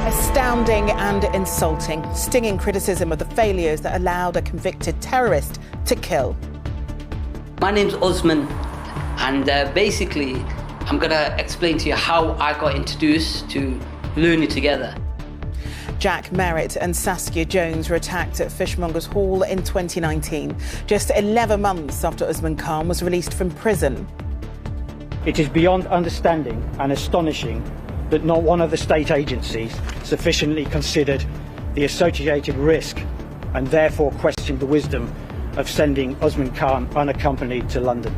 Astounding and insulting, stinging criticism of the failures that allowed a convicted terrorist to kill. My name's Osman, and basically I'm going to explain to you how I got introduced to Learning Together. Jack Merritt and Saskia Jones were attacked at Fishmongers Hall in 2019, just 11 months after Usman Khan was released from prison. It is beyond understanding and astonishing that not one of the state agencies sufficiently considered the associated risk and therefore questioned the wisdom of sending Usman Khan unaccompanied to London.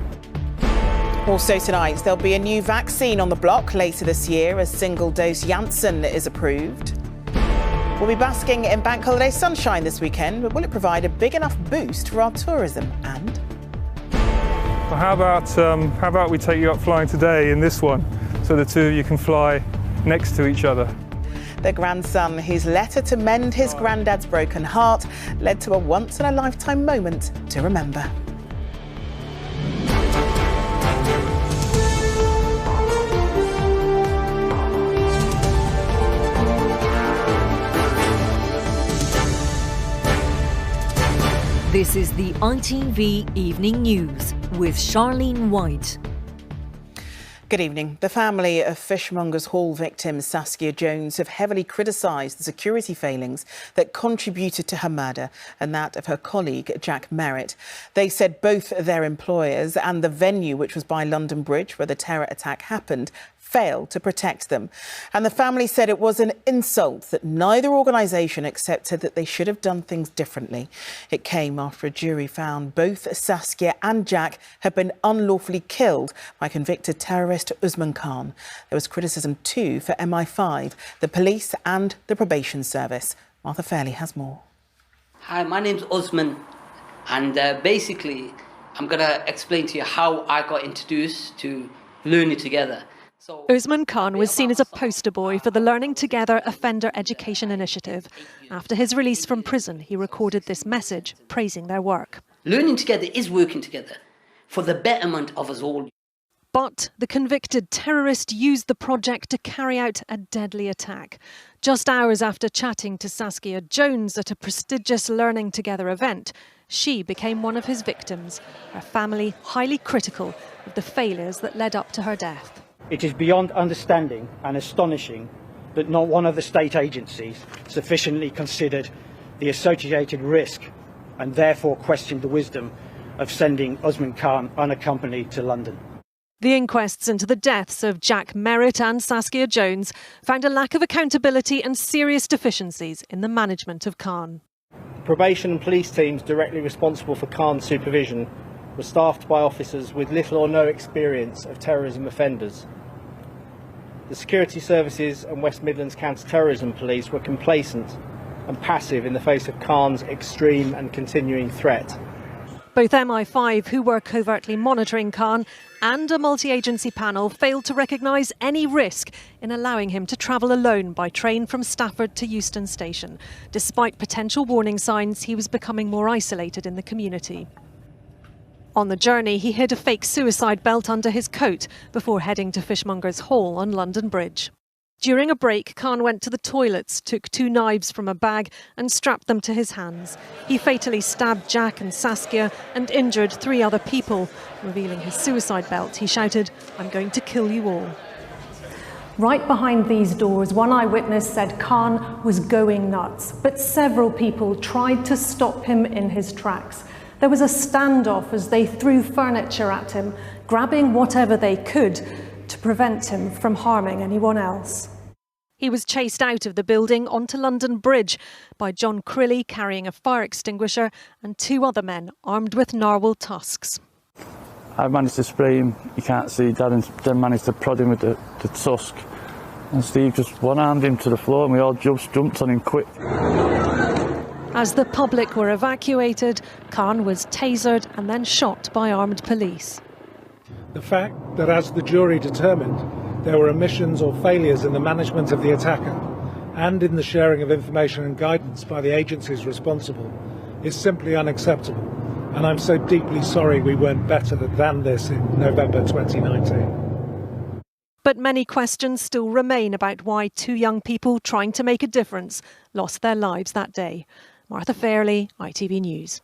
Also tonight, there'll be a new vaccine on the block later this year as single-dose Janssen is approved. We'll be basking in bank holiday sunshine this weekend, but will it provide a big enough boost for our tourism? And well, how about we take you up flying today in this one, so the two of you can fly next to each other. The grandson, whose letter to mend his granddad's broken heart led to a once-in-a-lifetime moment to remember. This is the ITV Evening News with Charlene White. Good evening. The family of Fishmongers Hall victim Saskia Jones have heavily criticised the security failings that contributed to her murder and that of her colleague Jack Merritt. They said both their employers and the venue, which was by London Bridge where the terror attack happened, failed to protect them. And the family said it was an insult that neither organisation accepted that they should have done things differently. It came after a jury found both Saskia and Jack had been unlawfully killed by convicted terrorist Usman Khan. There was criticism too for MI5, the police and the probation service. Martha Fairley has more. Hi, my name's Osman, and basically I'm going to explain to you how I got introduced to Learning Together. Usman Khan was seen as a poster boy for the Learning Together Offender Education Initiative. After his release from prison, he recorded this message praising their work. Learning together is working together for the betterment of us all. But the convicted terrorist used the project to carry out a deadly attack. Just hours after chatting to Saskia Jones at a prestigious Learning Together event, she became one of his victims, her family highly critical of the failures that led up to her death. It is beyond understanding and astonishing that not one of the state agencies sufficiently considered the associated risk and therefore questioned the wisdom of sending Usman Khan unaccompanied to London. The inquests into the deaths of Jack Merritt and Saskia Jones found a lack of accountability and serious deficiencies in the management of Khan. Probation and police teams directly responsible for Khan's supervision were staffed by officers with little or no experience of terrorism offenders. The security services and West Midlands Counter-Terrorism Police were complacent and passive in the face of Khan's extreme and continuing threat. Both MI5, who were covertly monitoring Khan, and a multi-agency panel failed to recognise any risk in allowing him to travel alone by train from Stafford to Euston Station. Despite potential warning signs, he was becoming more isolated in the community. On the journey, he hid a fake suicide belt under his coat before heading to Fishmongers Hall on London Bridge. During a break, Khan went to the toilets, took 2 knives from a bag and strapped them to his hands. He fatally stabbed Jack and Saskia and injured 3 other people. Revealing his suicide belt, he shouted, "I'm going to kill you all." Right behind these doors, one eyewitness said Khan was going nuts, but several people tried to stop him in his tracks. There was a standoff as they threw furniture at him, grabbing whatever they could to prevent him from harming anyone else. He was chased out of the building onto London Bridge by John Crilly carrying a fire extinguisher and 2 other men armed with narwhal tusks. I managed to spray him, you can't see Dad, and then managed to prod him with the tusk. And Steve just one-armed him to the floor and we all jumped on him quick. As the public were evacuated, Khan was tasered and then shot by armed police. The fact that, as the jury determined, there were omissions or failures in the management of the attacker and in the sharing of information and guidance by the agencies responsible is simply unacceptable. And I'm so deeply sorry we weren't better than this in November 2019. But many questions still remain about why two young people trying to make a difference lost their lives that day. Martha Fairley, ITV News.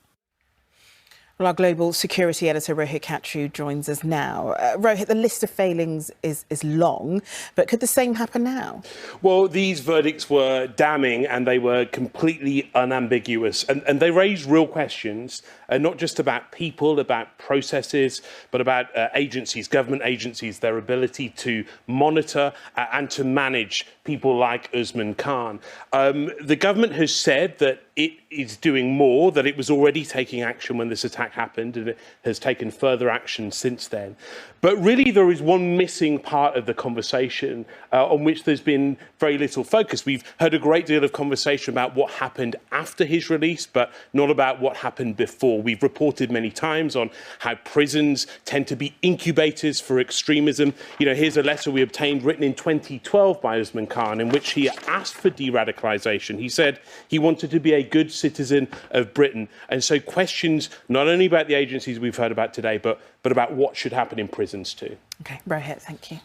Well, our global security editor Rohit Katru joins us now. Rohit, the list of failings is long, but could the same happen now? Well, these verdicts were damning and they were completely unambiguous. And they raised real questions, not just about people, about processes, but about agencies, government agencies, their ability to monitor and to manage people like Usman Khan. The government has said that it is doing more, that it was already taking action when this attack happened, and it has taken further action since then. But really, there is one missing part of the conversation on which there's been very little focus. We've heard a great deal of conversation about what happened after his release, but not about what happened before. We've reported many times on how prisons tend to be incubators for extremism. You know, here's a letter we obtained written in 2012 by Usman Khan, in which he asked for de-radicalisation. He said he wanted to be a good citizen of Britain. And so questions not only about the agencies we've heard about today, but about what should happen in prisons too. OK, Rohit, thank you.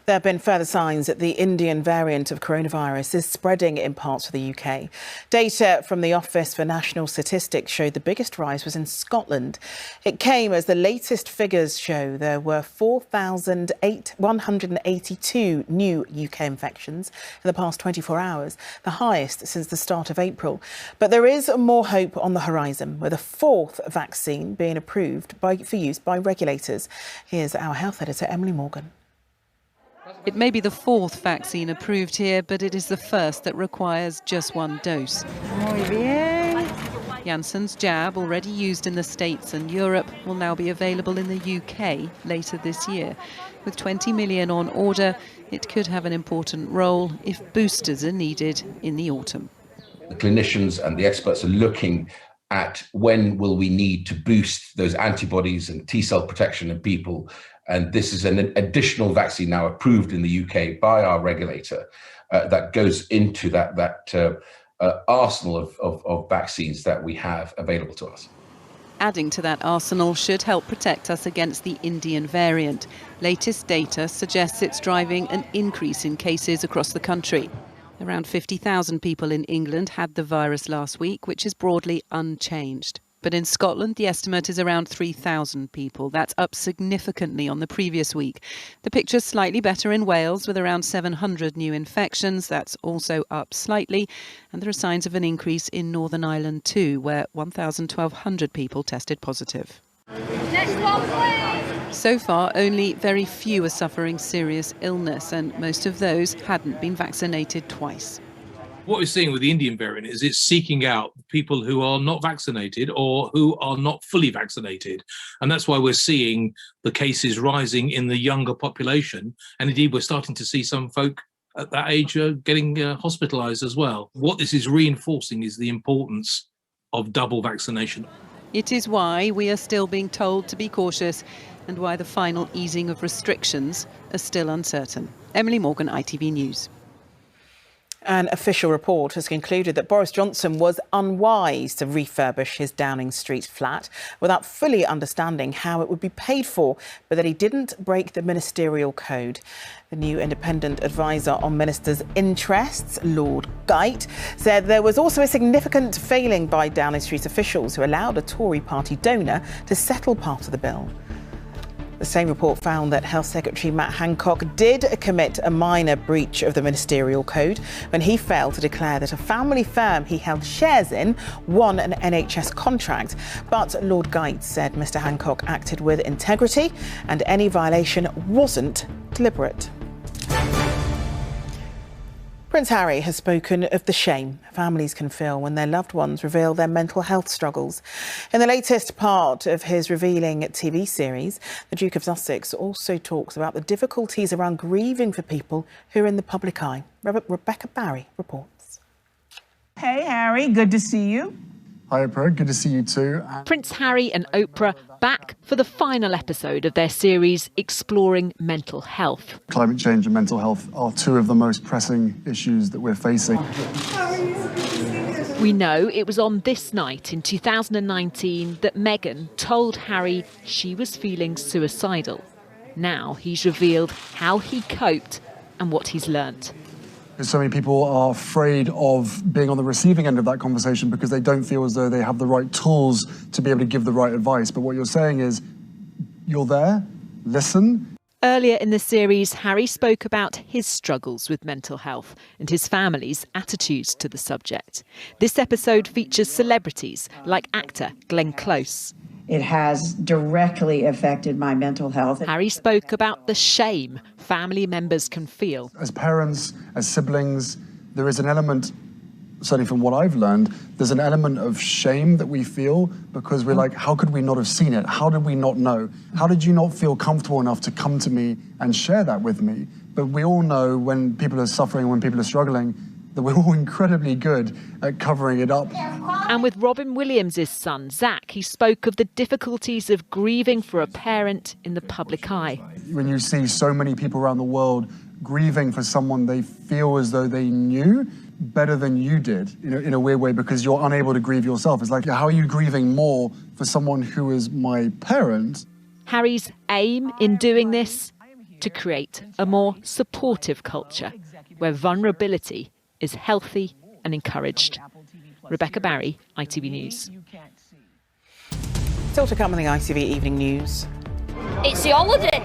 There have been further signs that the Indian variant of coronavirus is spreading in parts of the UK. Data from the Office for National Statistics showed the biggest rise was in Scotland. It came as the latest figures show there were 4,182 new UK infections in the past 24 hours, the highest since the start of April. But there is more hope on the horizon, with a fourth vaccine being approved for use by regulators. Here's our health editor, Emily Morgan. It may be the fourth vaccine approved here, but it is the first that requires just one dose. Muy bien. Janssen's jab, already used in the States and Europe, will now be available in the UK later this year. With 20 million on order, it could have an important role if boosters are needed in the autumn. The clinicians and the experts are looking at when will we need to boost those antibodies and T-cell protection in people. And this is an additional vaccine now approved in the UK by our regulator that goes into that arsenal of vaccines that we have available to us. Adding to that arsenal should help protect us against the Indian variant. Latest data suggests it's driving an increase in cases across the country. Around 50,000 people in England had the virus last week, which is broadly unchanged. But in Scotland, the estimate is around 3,000 people. That's up significantly on the previous week. The picture's slightly better in Wales, with around 700 new infections. That's also up slightly. And there are signs of an increase in Northern Ireland too, where 1,200 people tested positive. Next one, please. So far, only very few are suffering serious illness, and most of those hadn't been vaccinated twice. What we're seeing with the Indian variant is it's seeking out people who are not vaccinated or who are not fully vaccinated. And that's why we're seeing the cases rising in the younger population. And indeed, we're starting to see some folk at that age getting hospitalised as well. What this is reinforcing is the importance of double vaccination. It is why we are still being told to be cautious and why the final easing of restrictions are still uncertain. Emily Morgan, ITV News. An official report has concluded that Boris Johnson was unwise to refurbish his Downing Street flat without fully understanding how it would be paid for, but that he didn't break the ministerial code. The new independent advisor on ministers' interests, Lord Geidt, said there was also a significant failing by Downing Street officials who allowed a Tory party donor to settle part of the bill. The same report found that Health Secretary Matt Hancock did commit a minor breach of the ministerial code when he failed to declare that a family firm he held shares in won an NHS contract. But Lord Geidt said Mr Hancock acted with integrity and any violation wasn't deliberate. Prince Harry has spoken of the shame families can feel when their loved ones reveal their mental health struggles. In the latest part of his revealing TV series, the Duke of Sussex also talks about the difficulties around grieving for people who are in the public eye. Rebecca Barry reports. Hey Harry, good to see you. Hi Oprah, good to see you too. Prince Harry and Oprah back for the final episode of their series exploring mental health. Climate change and mental health are two of the most pressing issues that we're facing. We know it was on this night in 2019 that Meghan told Harry she was feeling suicidal. Now he's revealed how he coped and what he's learnt. So many people are afraid of being on the receiving end of that conversation because they don't feel as though they have the right tools to be able to give the right advice. But what you're saying is, you're there, listen. Earlier in the series, Harry spoke about his struggles with mental health and his family's attitudes to the subject. This episode features celebrities like actor Glenn Close. It has directly affected my mental health. Harry spoke about the shame family members can feel. As parents, as siblings, there is an element, certainly from what I've learned, there's an element of shame that we feel because we're like, how could we not have seen it? How did we not know? How did you not feel comfortable enough to come to me and share that with me? But we all know when people are suffering, when people are struggling, that we're all incredibly good at covering it up. And with Robin Williams' son, Zach, he spoke of the difficulties of grieving for a parent in the public eye. When you see so many people around the world grieving for someone they feel as though they knew better than you did, in a weird way, because you're unable to grieve yourself. It's like, how are you grieving more for someone who is my parent? Harry's aim in doing this? To create a more supportive culture where vulnerability is healthy and encouraged. Rebecca Barry, ITV News. Still to come in the ITV Evening News. It's the holiday.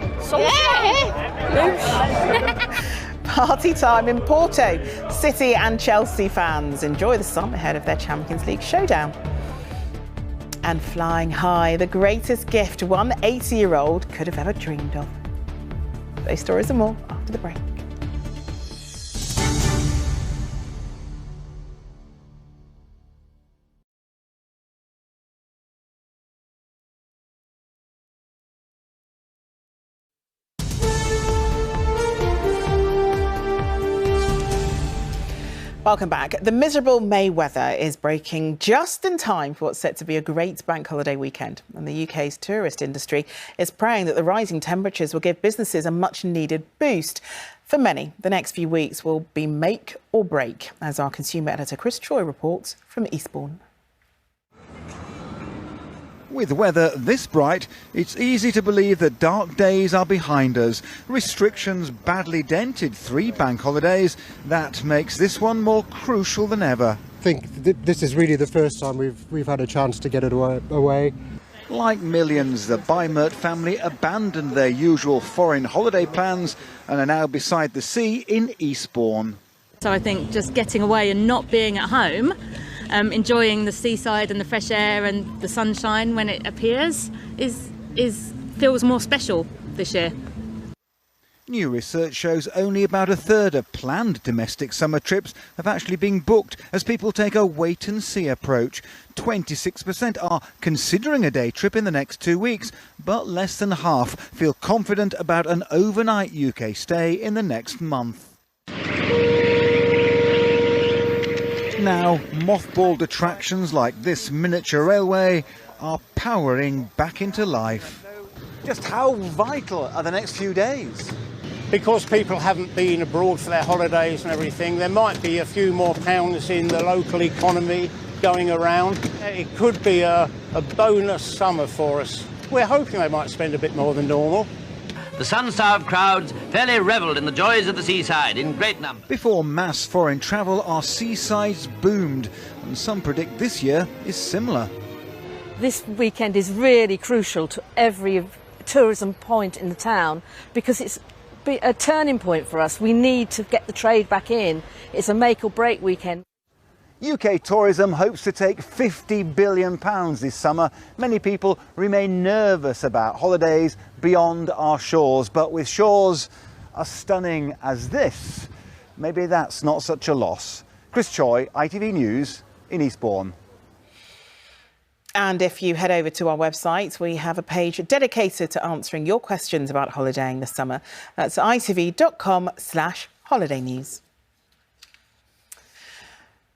Party time in Porto. City and Chelsea fans enjoy the sun ahead of their Champions League showdown. And flying high, the greatest gift one 80-year-old could have ever dreamed of. Those stories and more after the break. Welcome back. The miserable May weather is breaking just in time for what's set to be a great bank holiday weekend. And the UK's tourist industry is praying that the rising temperatures will give businesses a much needed boost. For many, the next few weeks will be make or break, as our consumer editor Chris Troy reports from Eastbourne. With weather this bright, it's easy to believe that dark days are behind us. Restrictions badly dented 3 bank holidays. That makes this one more crucial than ever. I think this is really the first time we've had a chance to get it away. Like millions, the Bymert family abandoned their usual foreign holiday plans and are now beside the sea in Eastbourne. So I think just getting away and not being at home, enjoying the seaside and the fresh air and the sunshine when it appears feels more special this year. New research shows only about a third of planned domestic summer trips have actually been booked as people take a wait-and-see approach. 26% are considering a day trip in the next 2 weeks, but less than half feel confident about an overnight UK stay in the next month. Now, mothballed attractions like this miniature railway are powering back into life. Just how vital are the next few days? Because people haven't been abroad for their holidays and everything, there might be a few more pounds in the local economy going around. It could be a bonus summer for us. We're hoping they might spend a bit more than normal. The sun-starved crowds fairly revelled in the joys of the seaside in great numbers. Before mass foreign travel, our seasides boomed, and some predict this year is similar. This weekend is really crucial to every tourism point in the town because it's a turning point for us. We need to get the trade back in. It's a make or break weekend. UK tourism hopes to take £50 billion this summer. Many people remain nervous about holidays beyond our shores, but with shores as stunning as this, maybe that's not such a loss. Chris Choi, ITV News in Eastbourne. And if you head over to our website, we have a page dedicated to answering your questions about holidaying this summer. That's itv.com/holidaynews.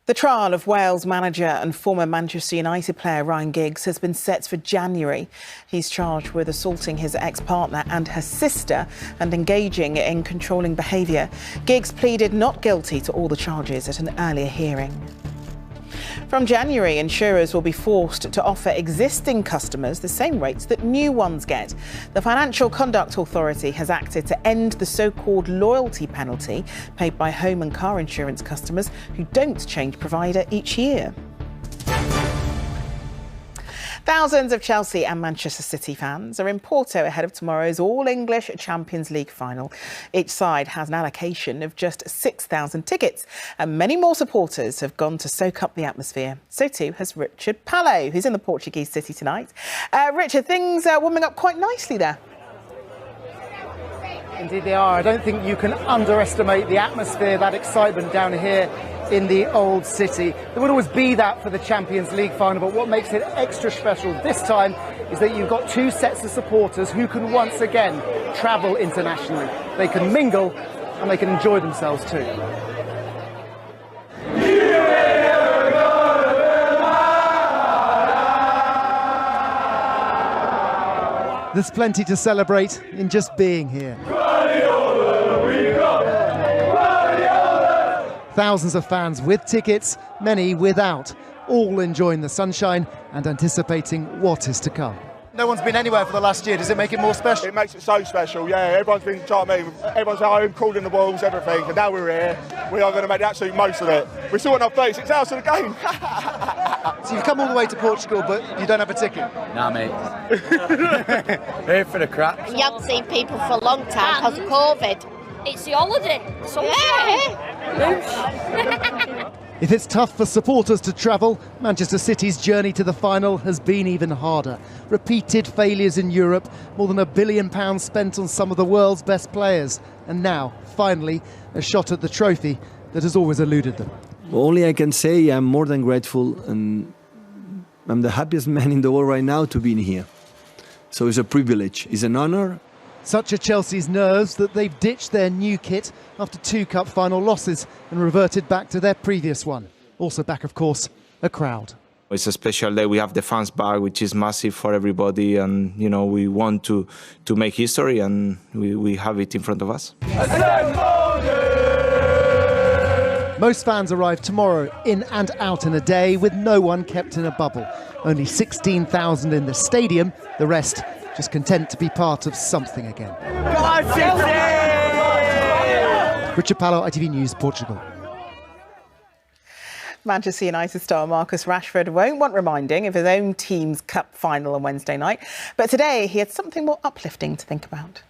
The trial of Wales manager and former Manchester United player Ryan Giggs has been set for January. He's charged with assaulting his ex-partner and her sister and engaging in controlling behaviour. Giggs pleaded not guilty to all the charges at an earlier hearing. From January, insurers will be forced to offer existing customers the same rates that new ones get. The Financial Conduct Authority has acted to end the so-called loyalty penalty paid by home and car insurance customers who don't change provider each year. Thousands of Chelsea and Manchester City fans are in Porto ahead of tomorrow's All-English Champions League final. Each side has an allocation of just 6,000 tickets, and many more supporters have gone to soak up the atmosphere. So too has Richard Pallo, who's in the Portuguese city tonight. Richard, things are warming up quite nicely there. Indeed they are. I don't think you can underestimate the atmosphere, that excitement down here in the old city. There would always be that for the Champions League final, but what makes it extra special this time is that you've got two sets of supporters who can once again travel internationally. They can mingle and they can enjoy themselves too. There's plenty to celebrate in just being here. Thousands of fans with tickets, many without, all enjoying the sunshine and anticipating what is to come. No one's been anywhere for the last year. Does it make it more special? It makes it so special, yeah. Everyone's been, everyone's at home, cooling the walls, everything, and now we're here. We are going to make the absolute most of it. We're still on our 36 hours to the game. So you've come all the way to Portugal, but you don't have a ticket? Nah, mate. Here for the crap. You haven't seen people for a long time because of COVID. It's the holiday. If it's tough for supporters to travel, Manchester City's journey to the final has been even harder. Repeated failures in Europe, more than £1 billion spent on some of the world's best players, and now, finally, a shot at the trophy that has always eluded them. Only I can say I'm more than grateful, and I'm the happiest man in the world right now to be in here. So it's a privilege, it's an honour. Such are Chelsea's nerves that they've ditched their new kit after 2 cup final losses and reverted back to their previous one. Also back, of course, a crowd. It's a special day. We have the fans back, which is massive for everybody, and you know we want to make history, and we have it in front of us. Most fans arrive tomorrow, in and out in a day, with no one kept in a bubble. Only 16,000 in the stadium, the rest just content to be part of something again. Richard Pallo, ITV News, Portugal. Manchester United star Marcus Rashford won't want reminding of his own team's cup final on Wednesday night, but today he had something more uplifting to think about.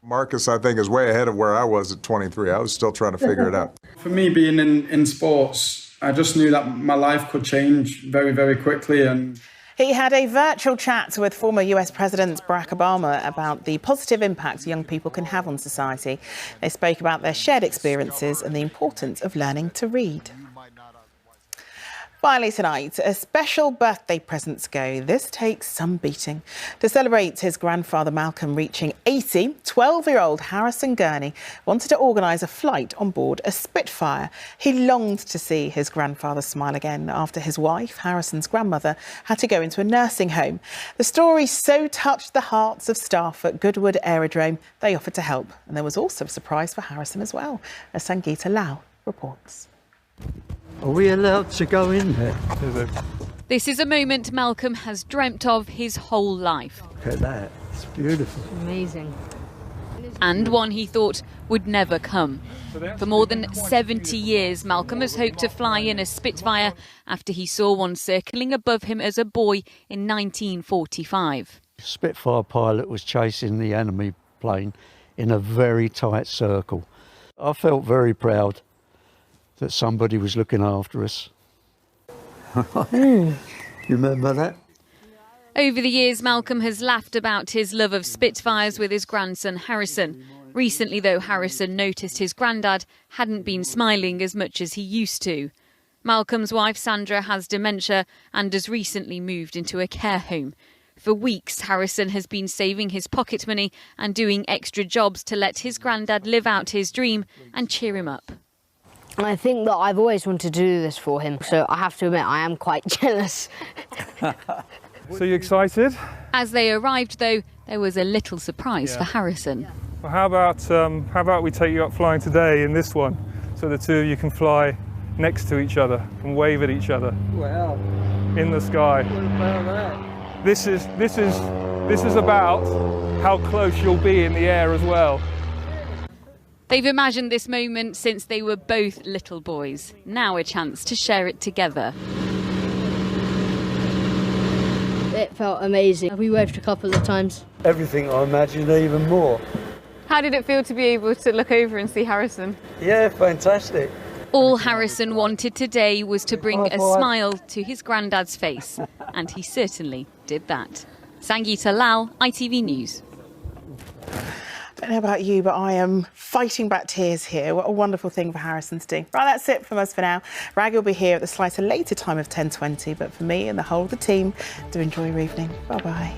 Marcus, I think, is way ahead of where I was at 23. I was still trying to figure it out. For me, being in sports, I just knew that my life could change very, very quickly. And he had a virtual chat with former US President Barack Obama about the positive impact young people can have on society. They spoke about their shared experiences and the importance of learning to read. Finally tonight, a special birthday presents go. This takes some beating. To celebrate his grandfather Malcolm reaching 80, 12-year-old Harrison Gurney wanted to organise a flight on board a Spitfire. He longed to see his grandfather smile again after his wife, Harrison's grandmother, had to go into a nursing home. The story so touched the hearts of staff at Goodwood Aerodrome, they offered to help. And there was also a surprise for Harrison as well, as Sangeeta Lau reports. Are we allowed to go in there? This is a moment Malcolm has dreamt of his whole life. Look at that, it's beautiful. Amazing. And one he thought would never come. For more than 70 years, Malcolm has hoped to fly in a Spitfire after he saw one circling above him as a boy in 1945. Spitfire pilot was chasing the enemy plane in a very tight circle. I felt very proud that somebody was looking after us. You remember that? Over the years, Malcolm has laughed about his love of Spitfires with his grandson Harrison. Recently, though, Harrison noticed his granddad hadn't been smiling as much as he used to. Malcolm's wife Sandra has dementia and has recently moved into a care home. For weeks, Harrison has been saving his pocket money and doing extra jobs to let his granddad live out his dream and cheer him up. I think that I've always wanted to do this for him, so I have to admit I am quite jealous. So you excited? As they arrived, though, there was a little surprise for Harrison. Well, how about we take you up flying today in this one, so the two of you can fly next to each other and wave at each other. Wow. In the sky. What about that? This is about how close you'll be in the air as well. They've imagined this moment since they were both little boys. Now a chance to share it together. It felt amazing. We waved a couple of times. Everything I imagined, even more. How did it feel to be able to look over and see Harrison? Yeah, fantastic. All Harrison wanted today was to bring a smile to his granddad's face, and he certainly did that. Sangeeta Lal, ITV News. I don't know about you, but I am fighting back tears here. What a wonderful thing for Harrison to do. Right, that's it from us for now. Raggy will be here at the slightly later time of 10:20, but for me and the whole of the team, do enjoy your evening. Bye-bye.